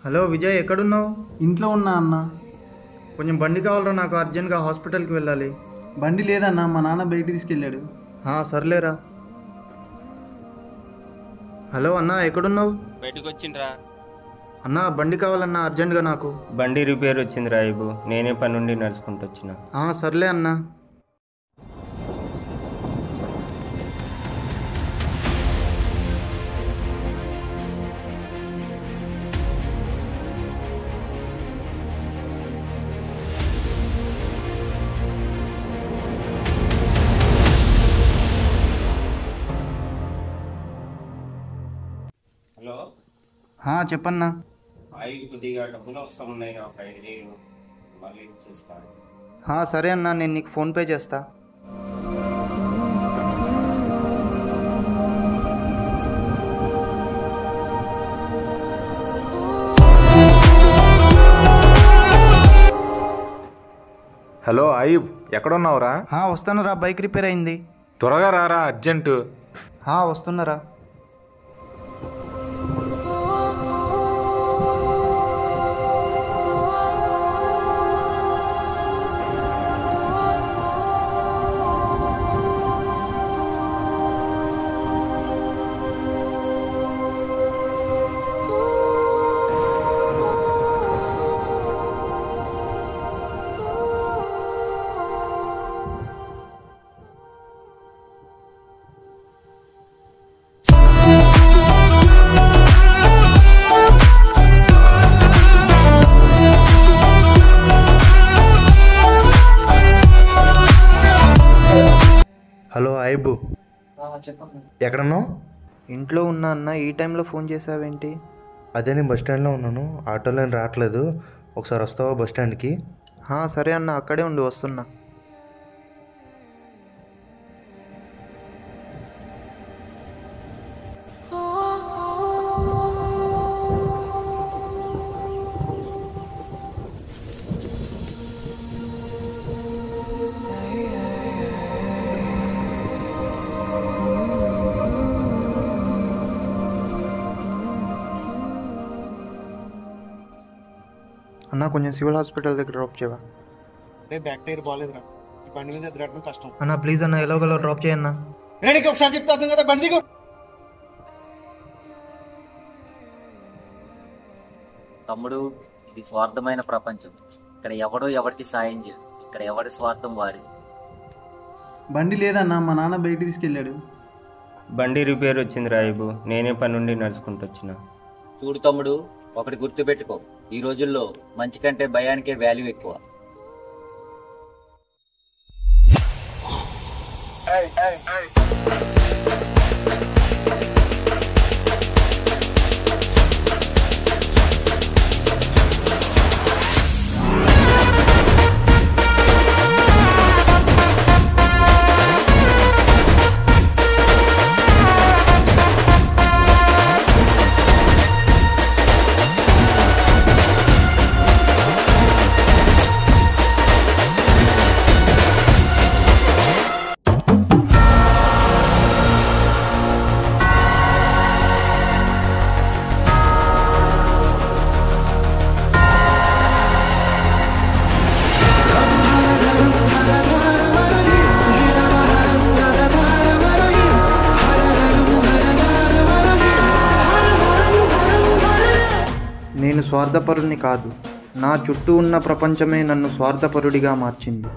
Hello Vijay, ఎక్కడున్నావు? ఇంట్లో ఉన్నా అన్న. కొంచెం బండి కావాలరా, నాకు అర్జెంట్గా హాస్పిటల్కి వెళ్ళాలి. బండి లేదన్నా, మా నాన్న బయటికి తీసుకెళ్ళాడు. సర్లేరా. హలో అన్నా, ఎక్కడున్నావు? బయటకు వచ్చిండ్రా. అన్నా బండి కావాలన్నా అర్జెంట్గా నాకు. బండి రిపేర్ వచ్చింది రాయిబు, నేనే పని నుండి నడుచుకుంటూ వచ్చిన. సర్లే అన్నా. హలో, చెప్పన్నా. కొద్దిగా డబ్బులు అవసరం ఉన్నాయి, ఒక 5,000 మళ్ళీ ఇచ్చేస్తాను. సరే అన్నా, నేను నీకు ఫోన్పే చేస్తా. హలో అయ్యూబ్, ఎక్కడున్నావురా? వస్తానురా, బైక్ రిపేర్ అయింది. త్వరగా రారా, అర్జెంటు. వస్తున్నారా. హలో అయ్యబ్బు, చెప్పండి. ఎక్కడున్నావు? ఇంట్లో ఉన్నా అన్న. ఈ టైంలో ఫోన్ చేసావేంటి? అదే నేను బస్ స్టాండ్లో ఉన్నాను, ఆటోలో రావట్లేదు, ఒకసారి వస్తావా బస్ స్టాండ్కి? సరే అన్న, అక్కడే ఉండి వస్తున్నా. అన్న, కొంచెం సివిల్ హాస్పిటల్ దగ్గర డ్రాప్ చేయవా? బ్యాక్ టైర్ బాగాలేదురా, ఈ బండి మీద తిరగడం కష్టం. అన్న ప్లీజ్ అన్న, ఎలాగోలా డ్రాప్ చేయన్నా. నేను ఒకసారి చెప్తాను కదా, బండి దిగు. తమ్ముడు, ఇది స్వార్థమైన ప్రపంచం. ఇక్కడ ఎవడో ఎవరికి సాయం చేయదు, ఇక్కడ ఎవరి స్వార్థం వారి. బండి లేదన్నా, మా నాన్న బయటికి తీసుకెళ్ళాడు. బండి రిపేర్ వచ్చింది రాయిబు, నేనే పని నుండి నడుచుకుంటూ వచ్చిన. చూడు తమ్ముడు, ఒకటి గుర్తుపెట్టుకో, ఈ రోజుల్లో మంచి కంటే భయానికే వాల్యూ ఎక్కువ. నేను స్వార్థపరుడిని కాదు, నా చుట్టూ ఉన్న ప్రపంచమే నన్ను స్వార్థపరుడిగా మార్చింది.